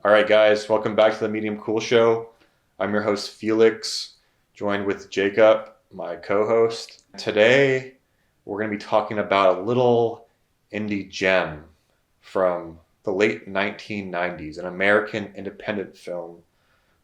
All right, guys, welcome back to the Medium Cool Show. I'm your host, Felix, joined with Jacob, my co-host. Today, we're going to be talking about a little indie gem from the late 1990s, an American independent film,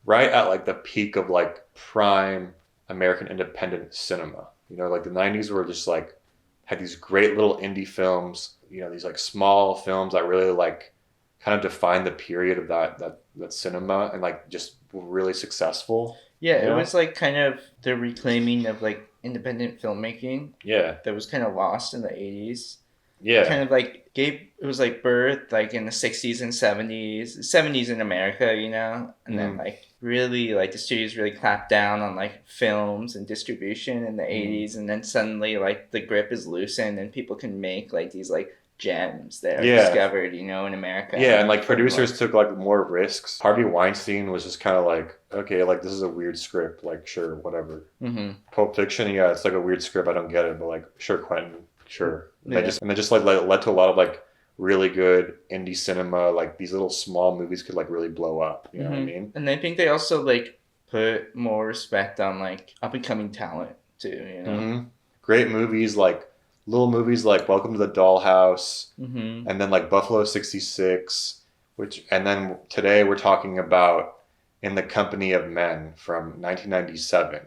right at like the peak of like prime American independent cinema. You know, like the 90s were just like, had these great little indie films, you know, these like small films that really like kind of defined the period of that cinema and like just were really successful. Yeah, You it know? was like kind of the reclaiming of like independent filmmaking Yeah. that was kind of lost in the 80s. It Yeah. kind of like gave it was like birth like in the 60s and 70s, 70s in America, and then Mm, like really like the studios really clapped down on like films and distribution in the mm. 80s, and then suddenly like the grip is loosened and people can make like these like gems that are Yeah. discovered, in America Yeah, and and like for the world. producers took like more risks. Harvey Weinstein was just kind of like, okay, like this is a weird script, like sure, whatever. Mm-hmm. Pulp Fiction, yeah, it's like a weird script, I don't get it, but like sure, Quentin, sure. Yeah. And they just like led to a lot of like really good indie cinema, like these little small movies could like really blow up, you know what I mean? And I think they also like put more respect on like up and coming talent too. Hmm. Great movies like little movies like Welcome to the Dollhouse, Mm-hmm. and then like Buffalo 66, which and then today we're talking about In the Company of Men from 1997,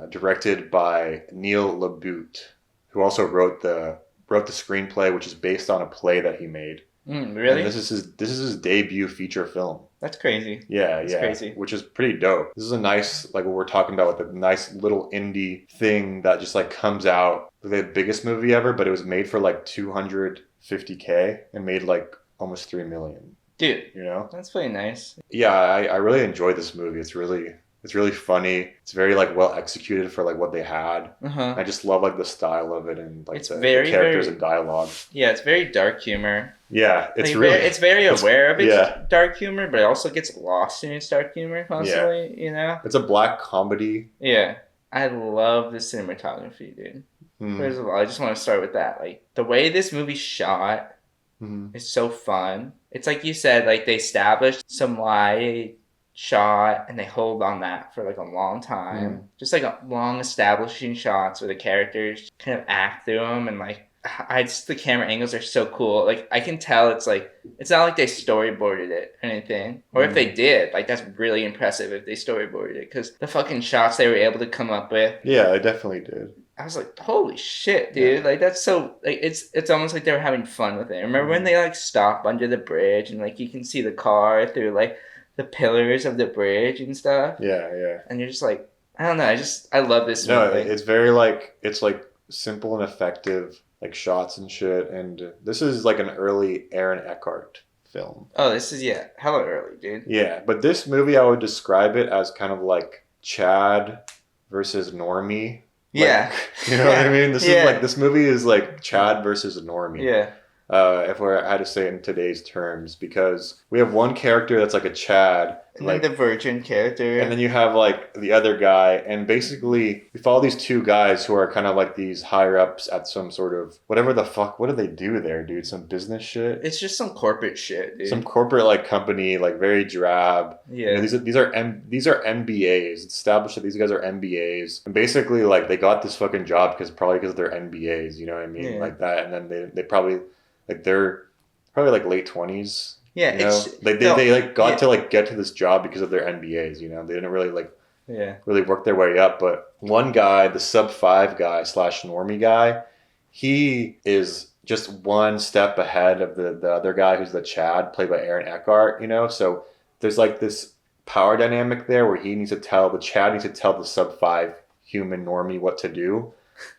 directed by Neil Labute, who also wrote the screenplay, which is based on a play that he made. And Really? this is his debut feature film. That's crazy. Yeah, That's yeah, crazy. which is pretty dope. This is a nice, like what we're talking about with a nice little indie thing that just like comes out. The biggest movie ever, but it was made for like 250K and made like almost 3 million, Dude, you know? that's pretty nice. Yeah, I really enjoyed this movie. It's really funny. It's very like well executed for like what they had. Uh-huh. I just love like the style of it and like It's the very, characters very and dialogue. yeah, it's very dark humor. Yeah, it's Like really it's very it's aware of its yeah, dark humor, but it also gets lost in its dark humor yeah. constantly. It's a black comedy. Yeah. I love the cinematography, dude. Mm, First of all, I just want to start with that. Like the way this movie's shot, mm, it's so fun. It's like you said, like they established some wide shot and they hold on that for like a long time. mm. Just like a long establishing shots where the characters kind of act through them, and like I just the camera angles are so cool. Like I can tell it's like it's not like they storyboarded it or anything. Or if they Mm. did, like that's really impressive if they storyboarded it, because the fucking shots they were able to come up with, Yeah, I definitely did. I was like, holy shit, Yeah. dude! Like that's so like it's almost like they were having fun with it. Remember when Mm. they like stop under the bridge and like you can see the car through like the pillars of the bridge and stuff, Yeah, yeah. and you're just like, I don't know, I love this No, movie. it's very like it's like simple and effective, like shots and shit. And this is like an early Aaron Eckhart film. Oh, this is hella early, dude. Yeah, but this movie I would describe it as kind of like Chad versus Normie. Like, Yeah, you know what I mean? yeah, This movie is like Chad versus Normie. yeah. If I had to say it in today's terms, because we have one character that's like a Chad, And then like, the virgin character. and then you have like the other guy, and basically we follow these two guys who are kind of like these higher ups at some sort of whatever the fuck. What do they do there, dude? Some business shit, It's just some corporate shit, dude. some corporate like company, like very drab. You know, Yeah, these are MBAs. It's established that these guys are MBAs, and basically like they got this fucking job because they're MBAs. You know what I mean? yeah, Like that, and then they probably like they're probably like late 20s. yeah. You know, It's no, they like got yeah, to like get to this job because of their MBAs. You know, they didn't really like yeah. really work their way up. But one guy, the sub 5 guy slash normie guy, he is just one step ahead of the other guy who's the Chad, played by Aaron Eckhart. You know, so there's like this power dynamic there where the Chad needs to tell the sub 5 human normie what to do.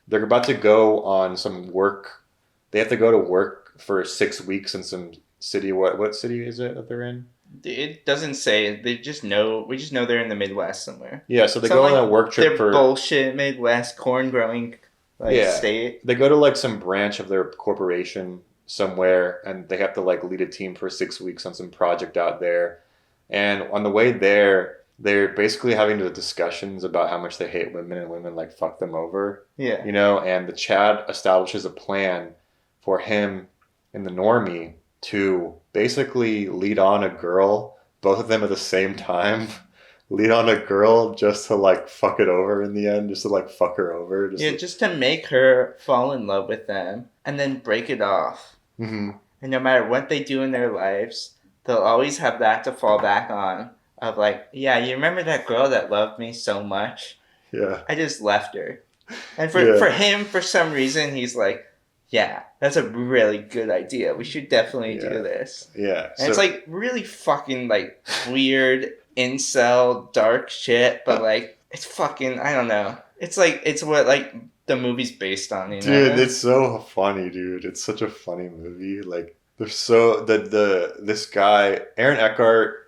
They're about to go on some work. They have to go to work for 6 weeks in some city. What city is it that they're in? It doesn't say. They just know. We just know they're in the Midwest somewhere. Yeah, so they Some go on like a work trip their for bullshit Midwest corn growing like yeah. state. They go to like some branch of their corporation somewhere, and they have to like lead a team for 6 weeks on some project out there. And on the way there, they're basically having the discussions about how much they hate women and women like fuck them over, Yeah. you know. And the Chad establishes a plan for him and the normie to basically lead on a girl both of them at the same time lead on a girl just to like fuck it over in the end, just to like fuck her over. Just to make her fall in love with them and then break it off. Mm-hmm. And no matter what they do in their lives, they'll always have that to fall back on. Of like, yeah, you remember that girl that loved me so much? Yeah. I just left her. And for him, for some reason, he's like, yeah, that's a really good idea. We should definitely do this. Yeah. And it's like really fucking like weird incel dark shit, but like it's fucking, I don't know. It's like, it's what like the movie's based on, you know? Dude, it's so funny, dude. It's such a funny movie. Like there's so this guy, Aaron Eckhart,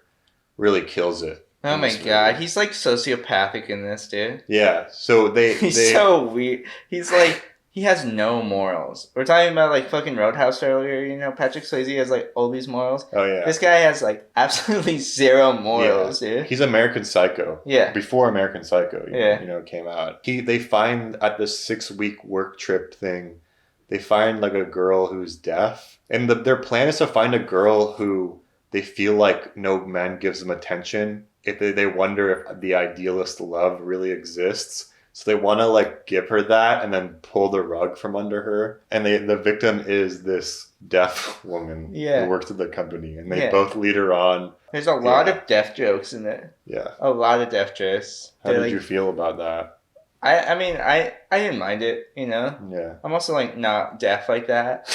really kills it. Oh my god, he's like sociopathic in this, dude. Yeah. So he's so weird. He's like, he has no morals. We're talking about like fucking Roadhouse earlier, you know, Patrick Swayze has like all these morals. Oh yeah. This guy has like absolutely zero morals, dude. He's American Psycho. Yeah. Before American Psycho, you know, came out. They find at this 6-week work trip thing, they find like a girl who's deaf. And their plan is to find a girl who they feel like no man gives them attention. If they wonder if the idealist love really exists. So they want to like give her that and then pull the rug from under her. And the victim is this deaf woman who works at the company. And they both lead her on. There's a lot of deaf jokes in it. Yeah. A lot of deaf jokes. How did you feel about that? I mean, I didn't mind it, you know? Yeah. I'm also like not deaf like that.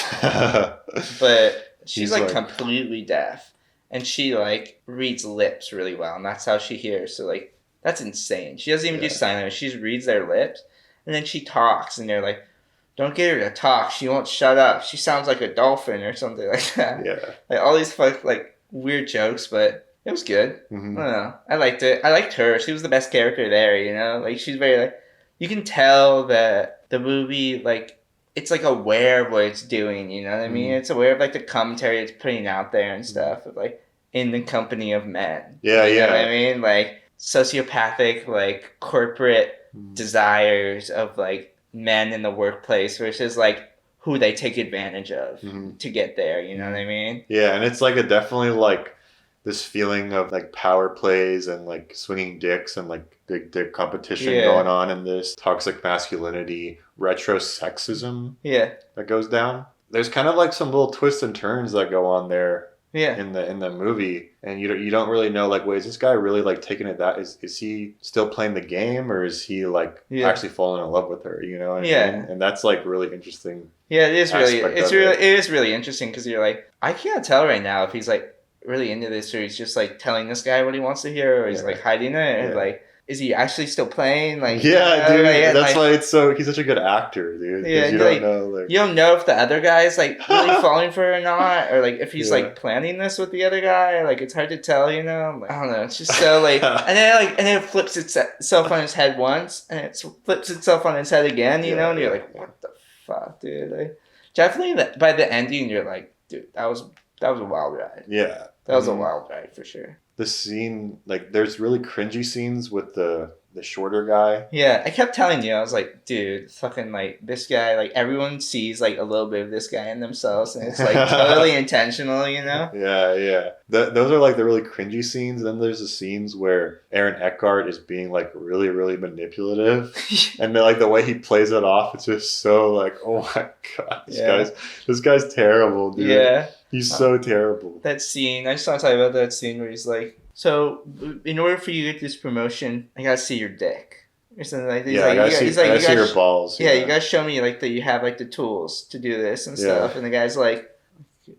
But she's like completely deaf. And she like reads lips really well. And that's how she hears. So like, that's insane. She doesn't even do sign language. She just reads their lips. And then she talks. And they're like, don't get her to talk. She won't shut up. She sounds like a dolphin or something like that. Yeah. Like all these like weird jokes, but it was good. Mm-hmm. I don't know. I liked it. I liked her. She was the best character there, you know? Like she's very like, you can tell that the movie, like, it's like aware of what it's doing, you know what I mean? It's aware of like the commentary it's putting out there and stuff. Of, like, in the company of men. Yeah, you know what I mean? Like sociopathic, like corporate desires of like men in the workplace versus like who they take advantage of to get there. You know what I mean? Yeah, and it's like a definitely like this feeling of like power plays and like swinging dicks and like big dick competition going on in this toxic masculinity, retro sexism that goes down. There's kind of like some little twists and turns that go on there. Yeah. In the movie, and you don't really know like, wait, is this guy really like taking it that is he still playing the game or is he like actually falling in love with her? You know what I mean? And that's like really interesting. Yeah, it is it is really interesting because you're like, I can't tell right now if he's like really into this or he's just like telling this guy what he wants to hear or he's like hiding it and like. Is he actually still playing? Like, dude. That's why he's such a good actor, dude. Yeah, you don't know. Like, you don't know if the other guy's like really falling for her or not, or like if he's like planning this with the other guy. Like, it's hard to tell, you know. Like, I don't know. It's just so like, and then it flips itself on its head once, and it flips itself on its head again, you know. And you're like, what the fuck, dude? Like, definitely by the ending, you're like, dude, that was a wild ride. Yeah, that was a wild ride for sure. The scene, like, there's really cringy scenes with the shorter guy. Yeah, I kept telling you, I was like, dude, fucking, like, this guy, like, everyone sees, like, a little bit of this guy in themselves, and it's, like, totally intentional, you know? Yeah. Those are, like, the really cringy scenes, and then there's the scenes where Aaron Eckhart is being, like, really, really manipulative, and then, like, the way he plays it off, it's just so, like, oh my god, this guy's terrible, dude. Yeah. He's so terrible. That scene, I just want to tell you about that scene where he's like, so in order for you to get this promotion, I gotta see your dick. Or something like that. I gotta see your balls. Yeah, you gotta show me like that you have like the tools to do this and stuff. And the guy's like,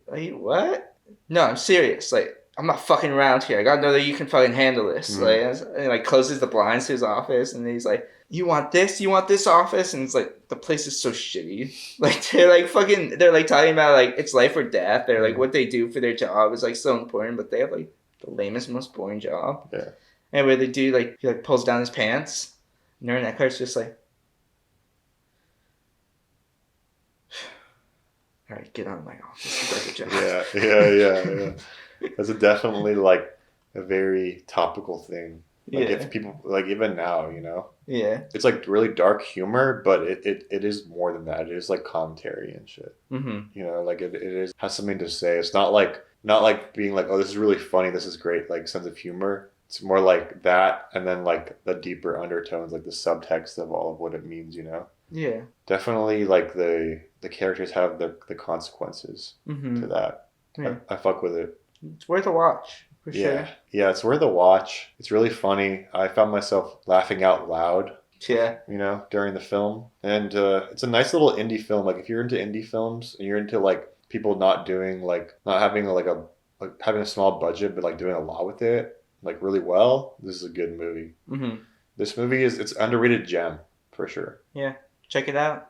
what? No, I'm serious. Like, I'm not fucking around here. I gotta know that you can fucking handle this. Like, and like closes the blinds to his office and he's like, you want this? You want this office? And it's like, the place is so shitty. Like, they're like talking about like, it's life or death. They're like, what they do for their job is like so important, but they have like the lamest, most boring job. Yeah. And where they do, like, he like pulls down his pants. And Aaron Eckhart's just like, all right, get out of my office. Like a job. Yeah. That's definitely like a very topical thing. Like if people like even now, you know. Yeah. It's like really dark humor, but it is more than that. It is like commentary and shit. Mm-hmm. You know, like it has something to say. It's not like Not like being like, oh, this is really funny, this is great, like sense of humor. It's more like that, and then like the deeper undertones, like the subtext of all of what it means, you know? Yeah. Definitely, like the characters have the consequences to that. Yeah. I fuck with it. It's worth a watch for Yeah, sure. yeah, it's worth a watch. It's really funny. I found myself laughing out loud, Yeah. you know, during the film, and it's a nice little indie film. Like if you're into indie films and you're into like people not doing like not having like having a small budget but like doing a lot with it like really well, this is a good movie. This movie is it's underrated gem for sure. Yeah. Check it out.